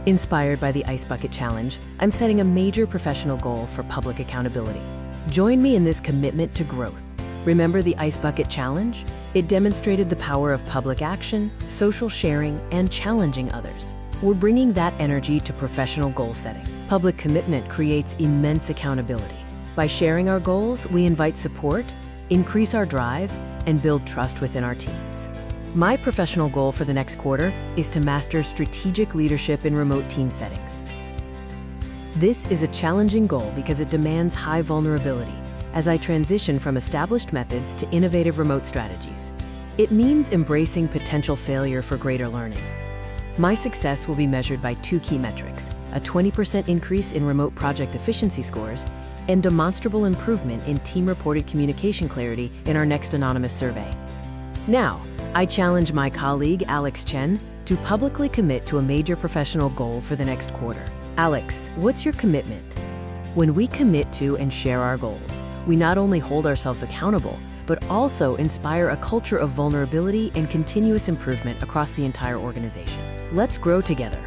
Inspired by the Ice Bucket Challenge, I'm setting a major professional goal for public accountability. Join me in this commitment to growth. Remember the Ice Bucket Challenge? It demonstrated the power of public action, social sharing, and challenging others. We're bringing that energy to professional goal setting. Public commitment creates immense accountability. By sharing our goals, we invite support, increase our drive, and build trust within our teams. My professional goal for the next quarter is to master strategic leadership in remote team settings. This is a challenging goal because it demands high vulnerability as I transition from established methods to innovative remote strategies. It means embracing potential failure for greater learning. My success will be measured by two key metrics: a 20% increase in remote project efficiency scores and demonstrable improvement in team-reported communication clarity in our next anonymous survey. Now, I challenge my colleague, Alex Chen, to publicly commit to a major professional goal for the next quarter. Alex, what's your commitment? When we commit to and share our goals, we not only hold ourselves accountable, but also inspire a culture of vulnerability and continuous improvement across the entire organization. Let's grow together.